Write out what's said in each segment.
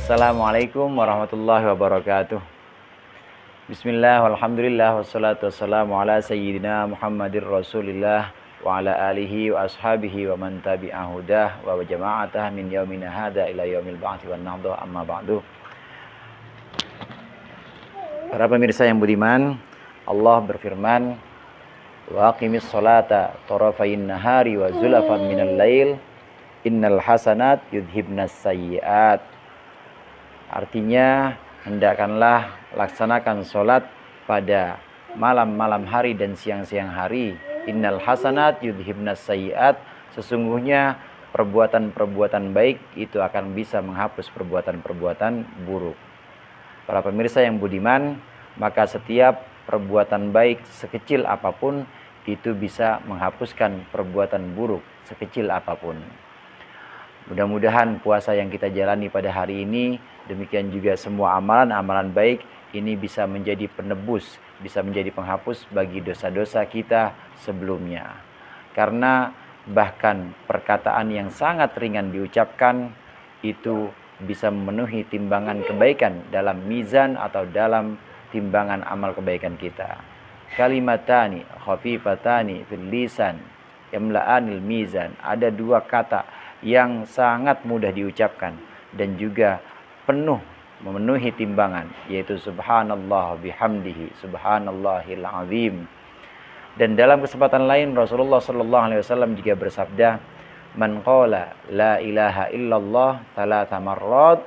Assalamualaikum warahmatullahi wabarakatuh. Bismillah, walhamdulillah, wassalatu wassalamu ala sayyidina Muhammadir Rasulillah wa ala alihi wa ashabihi wa man tabi'ahudah wa jama'atah min yaumina hadha ila yaumil ba'thi wan nahdah, amma ba'du. Para pemirsa yang budiman, Allah berfirman, wa aqimis sholata tarafayn nahari wa zulafan minal lail innal hasanat yudhibnas sayyiat. Artinya, hendakkanlah laksanakan sholat pada malam-malam hari dan siang-siang hari. Innal hasanat yudhibnas sayyiat. Sesungguhnya perbuatan-perbuatan baik itu akan bisa menghapus perbuatan-perbuatan buruk. Para pemirsa yang budiman, maka setiap perbuatan baik sekecil apapun itu bisa menghapuskan perbuatan buruk sekecil apapun. Mudah-mudahan puasa yang kita jalani pada hari ini, demikian juga semua amalan-amalan baik ini bisa menjadi penebus, bisa menjadi penghapus bagi dosa-dosa kita sebelumnya. Karena bahkan perkataan yang sangat ringan diucapkan itu bisa memenuhi timbangan kebaikan dalam mizan atau dalam timbangan amal kebaikan kita. Kalimatani khafifatani fil lisan yamla'anil mizan. Ada dua kata yang sangat mudah diucapkan dan juga penuh memenuhi timbangan, yaitu subhanallah bihamdihi subhanallahil azim. Dan dalam kesempatan lain Rasulullah sallallahu alaihi wasallam juga bersabda, man qala la ilaha illallah thalatha marrat,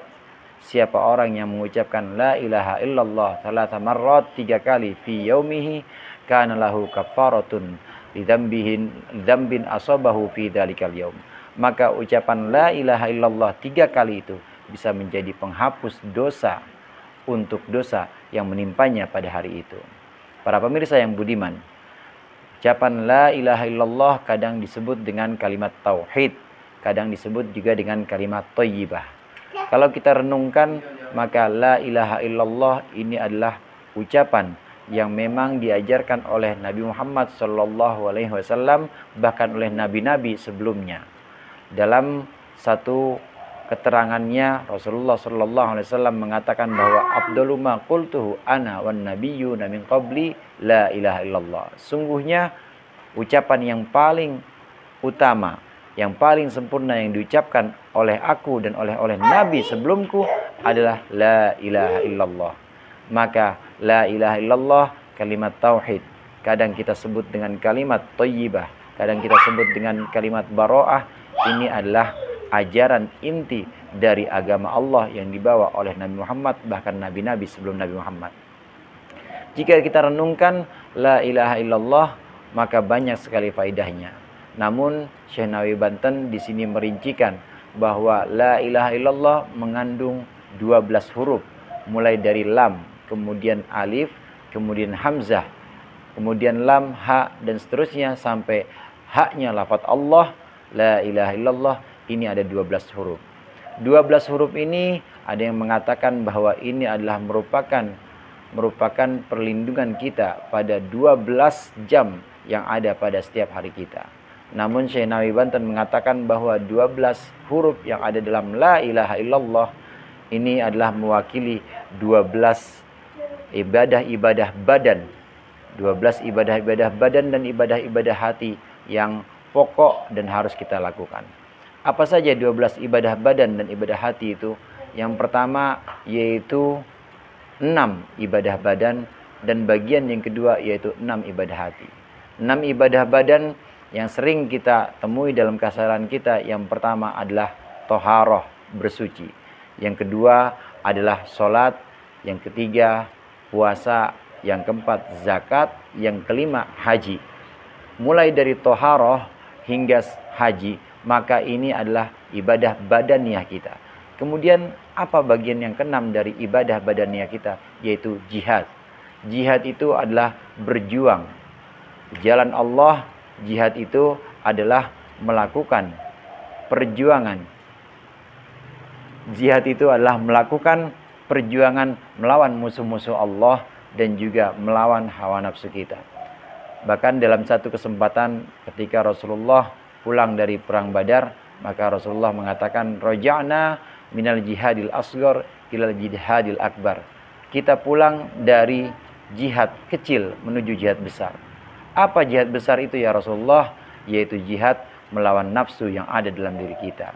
siapa orang yang mengucapkan la ilaha illallah thalatha marrat 3 kali fi yaumihi kana lahu kafaratun lidzambin asabahu fi dzalikal yaum. Maka ucapan la ilaha illallah 3 kali itu bisa menjadi penghapus dosa untuk dosa yang menimpanya pada hari itu. Para pemirsa yang budiman, ucapan la ilaha illallah kadang disebut dengan kalimat tauhid, kadang disebut juga dengan kalimat thayyibah. Kalau kita renungkan, maka la ilaha illallah ini adalah ucapan yang memang diajarkan oleh Nabi Muhammad SAW, bahkan oleh nabi-nabi sebelumnya. Dalam satu keterangannya Rasulullah SAW mengatakan bahwa afdalu ma qultuhu ana wan nabiyyuna min qabli la ilaha illallah. Sungguhnya ucapan yang paling utama, yang paling sempurna yang diucapkan oleh aku dan oleh nabi sebelumku adalah la ilaha illallah. Maka la ilaha illallah kalimat tauhid, kadang kita sebut dengan kalimat thayyibah, kadang kita sebut dengan kalimat baro'ah. Ini adalah ajaran inti dari agama Allah yang dibawa oleh Nabi Muhammad, bahkan nabi-nabi sebelum Nabi Muhammad. Jika kita renungkan la ilaha illallah, maka banyak sekali faedahnya. Namun Syekh Nawawi Banten di sini merincikan bahwa la ilaha illallah mengandung 12 huruf, mulai dari lam, kemudian alif, kemudian hamzah, kemudian lam, ha, dan seterusnya sampai haknya lafaz Allah. La ilaha illallah ini ada 12 huruf. 12 huruf ini ada yang mengatakan bahwa ini adalah merupakan perlindungan kita pada 12 jam yang ada pada setiap hari kita. Namun Syekh Nawawi Banten mengatakan bahwa 12 huruf yang ada dalam la ilaha illallah ini adalah mewakili 12 ibadah-ibadah badan. 12 ibadah-ibadah badan dan ibadah-ibadah hati yang pokok dan harus kita lakukan. Apa saja 12 ibadah badan dan ibadah hati itu? Yang pertama yaitu 6 ibadah badan, dan bagian yang kedua yaitu 6 ibadah hati. 6 ibadah badan yang sering kita temui dalam keseharian kita, yang pertama adalah toharoh, bersuci. Yang kedua adalah sholat. Yang ketiga puasa. Yang keempat zakat. Yang kelima haji. Mulai dari toharoh hingga haji, maka ini adalah ibadah badaniah kita. Kemudian apa bagian yang keenam dari ibadah badaniah kita? Yaitu jihad. Jihad itu adalah berjuang jalan Allah. Jihad itu adalah melakukan perjuangan. Jihad itu adalah melakukan perjuangan melawan musuh-musuh Allah dan juga melawan hawa nafsu kita. Bahkan dalam satu kesempatan ketika Rasulullah pulang dari perang Badar, maka Rasulullah mengatakan, raja'na minal jihadil asghar ilal jihadil akbar. Kita pulang dari jihad kecil menuju jihad besar. Apa jihad besar itu ya Rasulullah? Yaitu jihad melawan nafsu yang ada dalam diri kita.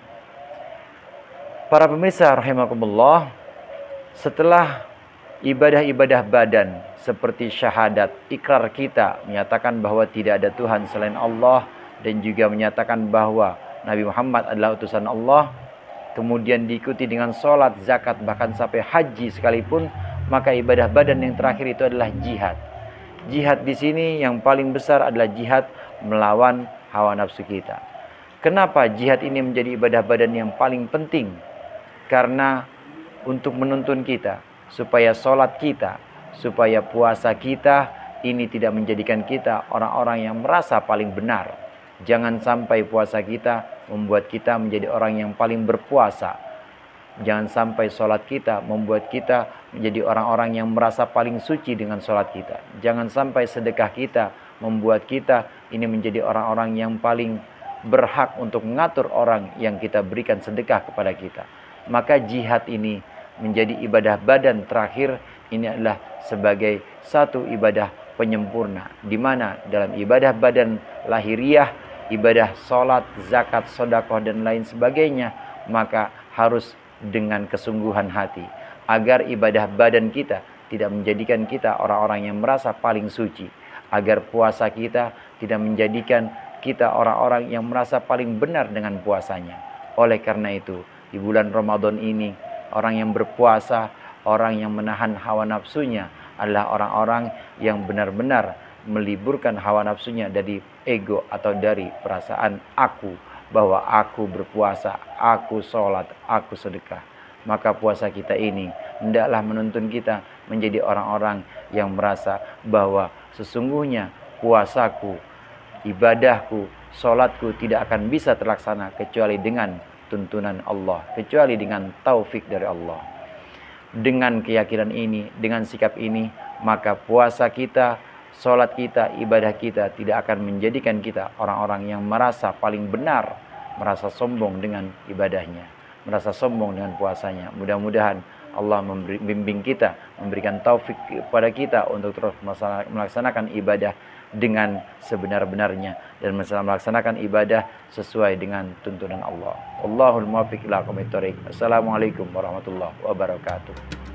Para pemirsa rahimakumullah, setelah ibadah-ibadah badan seperti syahadat, ikrar kita menyatakan bahwa tidak ada Tuhan selain Allah dan juga menyatakan bahwa Nabi Muhammad adalah utusan Allah, kemudian diikuti dengan sholat, zakat, bahkan sampai haji sekalipun, maka ibadah badan yang terakhir itu adalah jihad. Jihad di sini yang paling besar adalah jihad melawan hawa nafsu kita. Kenapa jihad ini menjadi ibadah badan yang paling penting? Karena untuk menuntun kita supaya sholat kita, supaya puasa kita ini tidak menjadikan kita orang-orang yang merasa paling benar. Jangan sampai puasa kita membuat kita menjadi orang yang paling berpuasa. Jangan sampai sholat kita membuat kita menjadi orang-orang yang merasa paling suci dengan sholat kita. Jangan sampai sedekah kita membuat kita ini menjadi orang-orang yang paling berhak untuk mengatur orang yang kita berikan sedekah kepada kita. Maka jihad ini menjadi ibadah badan terakhir, ini adalah sebagai satu ibadah penyempurna. Di mana dalam ibadah badan lahiriah, ibadah sholat, zakat, sedekah dan lain sebagainya, maka harus dengan kesungguhan hati, agar ibadah badan kita tidak menjadikan kita orang-orang yang merasa paling suci, agar puasa kita tidak menjadikan kita orang-orang yang merasa paling benar dengan puasanya. Oleh karena itu, di bulan Ramadan ini, orang yang berpuasa, orang yang menahan hawa nafsunya adalah orang-orang yang benar-benar meliburkan hawa nafsunya dari ego atau dari perasaan aku, bahwa aku berpuasa, aku sholat, aku sedekah. Maka puasa kita ini hendaklah menuntun kita menjadi orang-orang yang merasa bahwa sesungguhnya puasaku, ibadahku, sholatku tidak akan bisa terlaksana kecuali dengan tuntunan Allah, kecuali dengan taufik dari Allah. Dengan keyakinan ini, dengan sikap ini, maka puasa kita, sholat kita, ibadah kita tidak akan menjadikan kita orang-orang yang merasa paling benar, merasa sombong dengan ibadahnya, merasa sombong dengan puasanya. Mudah-mudahan Allah membimbing kita, memberikan taufik kepada kita untuk terus melaksanakan ibadah dengan sebenar-benarnya dan melaksanakan ibadah sesuai dengan tuntunan Allah. Allahul muwaffiq ila aqwamit thoriq. Assalamualaikum warahmatullahi wabarakatuh.